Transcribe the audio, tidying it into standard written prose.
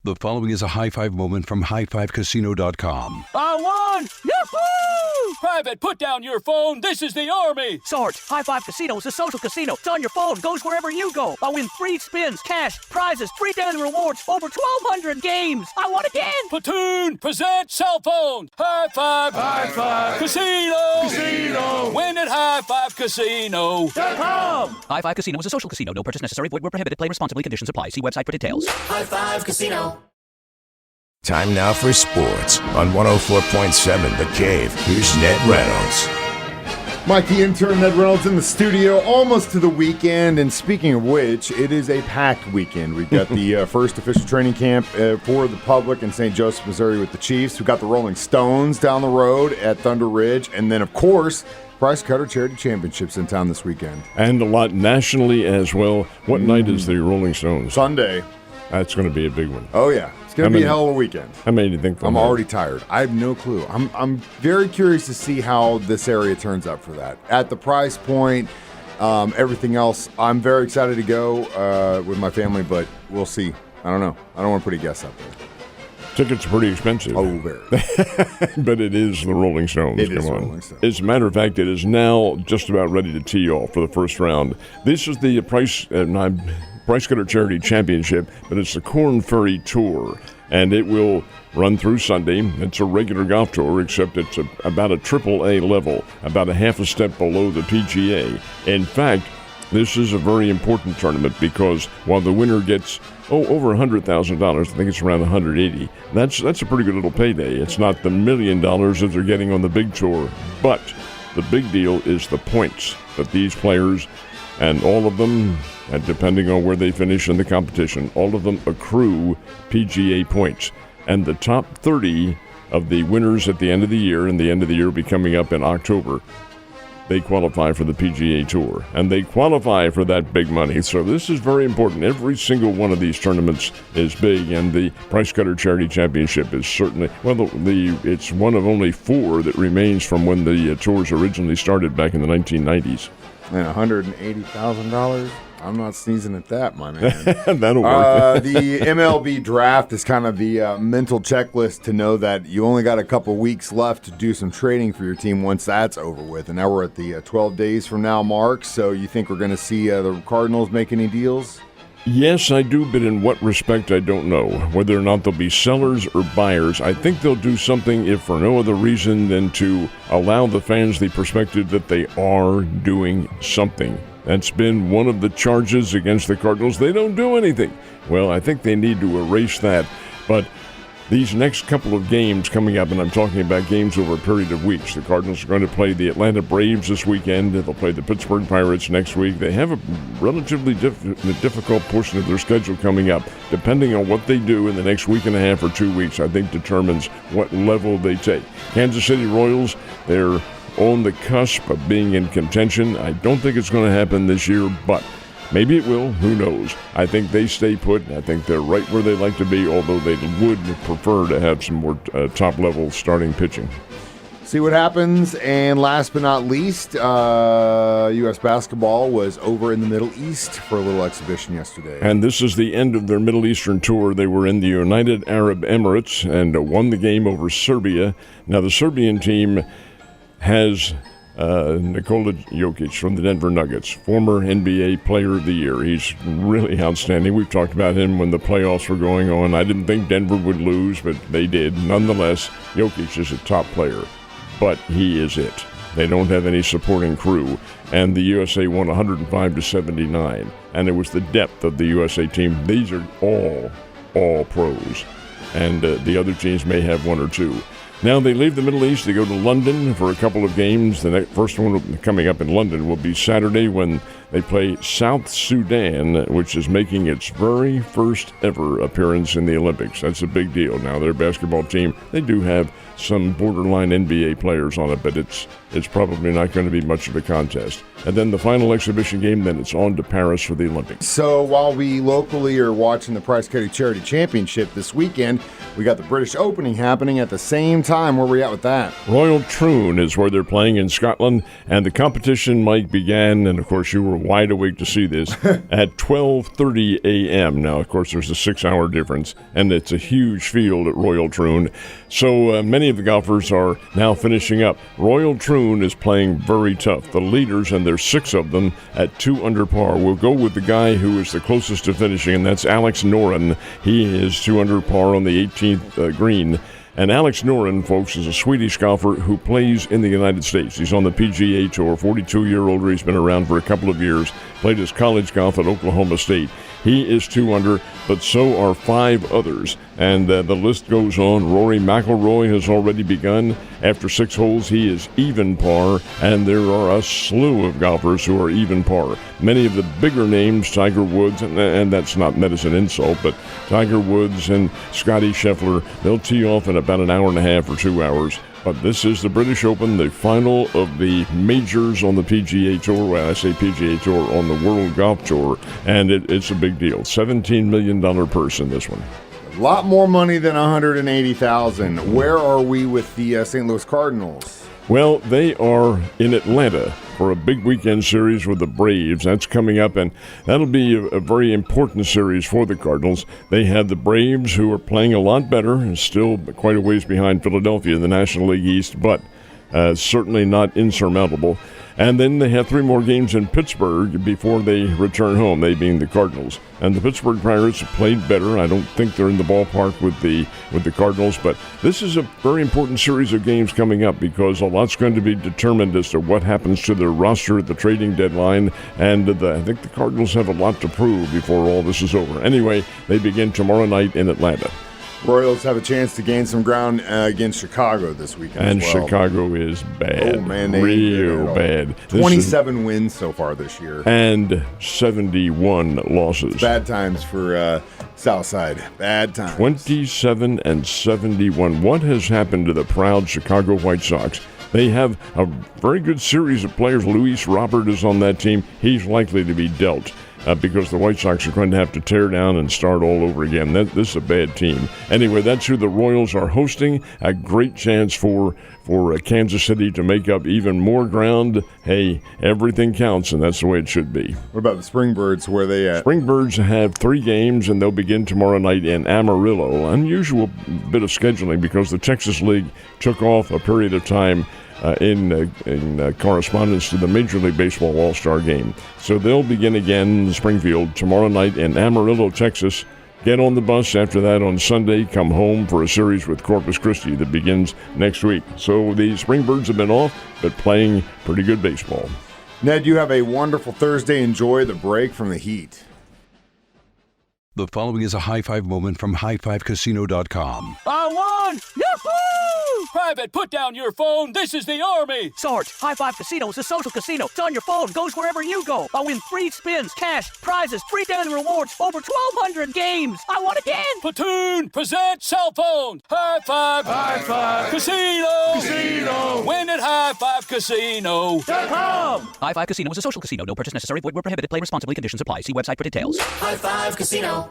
The following is a high-five moment from highfivecasino.com. I won! Yahoo! Private, put down your phone. This is the Army. Sarge, High Five Casino is a social casino. It's on your phone. Goes wherever you go. I win free spins, cash, prizes, free daily rewards, over 1,200 games. I won again. Platoon, present cell phone. High Five. High Five. Casino. Casino. Win at highfivecasino.com. High Five Casino is a social casino. No purchase necessary. Void where prohibited. Play responsibly. Conditions apply. See website for details. High Five Casino. Time now for sports on 104.7 The Cave. Here's Ned Reynolds. Mike, the intern, Ned Reynolds in the studio, almost to the weekend. And speaking of which, it is a packed weekend. We've got the first official training camp for the public in St. Joseph, Missouri with the Chiefs. We've got the Rolling Stones down the road at Thunder Ridge. And then, of course, Price Cutter Charity Championships in town this weekend. And a lot nationally as well. What night is the Rolling Stones? Sunday. That's going to be a big one. Oh, yeah. It's going to be a hell of a weekend. How many do you think? I'm already tired. I have no clue. I'm very curious to see how this area turns up for that. At the price point, everything else, I'm very excited to go with my family, but we'll see. I don't know. I don't want to put a guess out there. Tickets are pretty expensive. Oh, very. But it is the Rolling Stones. It is the Rolling Stones. As a matter of fact, it is now just about ready to tee off for the first round. This is the Price Cutter Charity Championship, but it's the Corn Ferry Tour, and it will run through Sunday. It's a regular golf tour, except it's about a AAA level, about a half a step below the PGA. In fact, this is a very important tournament because while the winner gets over $100,000, I think it's around $180,000. That's a pretty good little payday. It's not the $1 million that they're getting on the big tour, but the big deal is the points that these players and all of them, and depending on where they finish in the competition, all of them accrue PGA points. And the top 30 of the winners at the end of the year, and the end of the year will be coming up in October, they qualify for the PGA Tour. And they qualify for that big money. So this is very important. Every single one of these tournaments is big, and the Price Cutter Charity Championship is certainly, it's one of only 4 that remains from when the tours originally started back in the 1990s. And $180,000? I'm not sneezing at that, my man. That'll work. The MLB draft is kind of the mental checklist to know that you only got a couple weeks left to do some trading for your team once that's over with. And now we're at the 12 days from now mark. So you think we're going to see the Cardinals make any deals? Yes, I do, but in what respect, I don't know. Whether or not they'll be sellers or buyers, I think they'll do something, if for no other reason than to allow the fans the perspective that they are doing something. That's been one of the charges against the Cardinals. They don't do anything. Well, I think they need to erase that. But these next couple of games coming up, and I'm talking about games over a period of weeks. The Cardinals are going to play the Atlanta Braves this weekend. They'll play the Pittsburgh Pirates next week. They have a relatively difficult portion of their schedule coming up. Depending on what they do in the next week and a half or 2 weeks, I think determines what level they take. Kansas City Royals, they're on the cusp of being in contention. I don't think it's going to happen this year, but maybe it will. Who knows? I think they stay put. I think they're right where they like to be, although they would prefer to have some more top-level starting pitching. See what happens. And last but not least, U.S. basketball was over in the Middle East for a little exhibition yesterday. And this is the end of their Middle Eastern tour. They were in the United Arab Emirates and won the game over Serbia. Now, the Serbian team has Nikola Jokic from the Denver Nuggets, former NBA Player of the Year. He's really outstanding. We've talked about him when the playoffs were going on. I didn't think Denver would lose, but they did. Nonetheless, Jokic is a top player, but he is it. They don't have any supporting crew, and the USA won 105-79, and it was the depth of the USA team. These are all pros, and the other teams may have one or two. Now they leave the Middle East. They go to London for a couple of games. The first one coming up in London will be Saturday when they play South Sudan, which is making its very first ever appearance in the Olympics. That's a big deal. Now, their basketball team, they do have some borderline NBA players on it, but it's probably not going to be much of a contest. And then the final exhibition game, then it's on to Paris for the Olympics. So while we locally are watching the Price Cutter Charity Championship this weekend, we got the British Opening happening at the same time. Where are we at with that? Royal Troon is where they're playing in Scotland, and the competition, Mike, began, and of course you were wide awake to see this, at 12:30 a.m. Now, of course, there's a 6-hour difference, and it's a huge field at Royal Troon. So many of the golfers are now finishing up. Royal Troon is playing very tough. The leaders, and there's 6 of them, at 2 under par. We'll go with the guy who is the closest to finishing, and that's Alex Noren. He is 2 under par on the 18th green. And Alex Noren, folks, is a Swedish golfer who plays in the United States. He's on the PGA Tour, 42-year-old. He's been around for a couple of years, played his college golf at Oklahoma State. He is 2 under, but so are 5 others. And the list goes on. Rory McIlroy has already begun. After 6 holes, he is even par, and there are a slew of golfers who are even par. Many of the bigger names, Tiger Woods, and that's not meant as an insult, but Tiger Woods and Scottie Scheffler, they'll tee off in about an hour and a half or 2 hours. But this is the British Open, the final of the majors on the PGA Tour. Well, I say PGA Tour, on the World Golf Tour, and it's a big deal. $17 million purse in this one. A lot more money than $180,000. Where are we with the St. Louis Cardinals? Well, they are in Atlanta for a big weekend series with the Braves. That's coming up, and that'll be a very important series for the Cardinals. They have the Braves, who are playing a lot better and still quite a ways behind Philadelphia in the National League East, but certainly not insurmountable. And then they have 3 more games in Pittsburgh before they return home, they being the Cardinals. And the Pittsburgh Pirates have played better. I don't think they're in the ballpark with the Cardinals, but this is a very important series of games coming up because a lot's going to be determined as to what happens to their roster at the trading deadline. And I think the Cardinals have a lot to prove before all this is over. Anyway, they begin tomorrow night in Atlanta. Royals have a chance to gain some ground against Chicago this weekend. And as well. Chicago is bad. Oh, man, real bad. 27 wins so far this year. And 71 losses. Bad times for Southside. Bad times. 27 and 71. What has happened to the proud Chicago White Sox? They have a very good series of players. Luis Robert is on that team. He's likely to be dealt. Because the White Sox are going to have to tear down and start all over again. This is a bad team. Anyway, that's who the Royals are hosting. A great chance for Kansas City to make up even more ground. Hey, everything counts, and that's the way it should be. What about the Springbirds? Where are they at? Springbirds have 3 games, and they'll begin tomorrow night in Amarillo. Unusual bit of scheduling because the Texas League took off a period of time in correspondence to the Major League Baseball All-Star Game. So they'll begin again in Springfield tomorrow night in Amarillo, Texas. Get on the bus after that on Sunday. Come home for a series with Corpus Christi that begins next week. So the Springbirds have been off, but playing pretty good baseball. Ned, you have a wonderful Thursday. Enjoy the break from the heat. The following is a high-five moment from highfivecasino.com. I won! Yahoo! Private, put down your phone. This is the Army. Sarge, High Five Casino is a social casino. It's on your phone, goes wherever you go. I win free spins, cash, prizes, free daily rewards, over 1,200 games. I won again. Platoon, present cell phone. High Five. High Five Casino. Casino. Win at High Five Casino. High Five Casino is a social casino. No purchase necessary. Void where prohibited. Play responsibly. Conditions apply. See website for details. High Five Casino.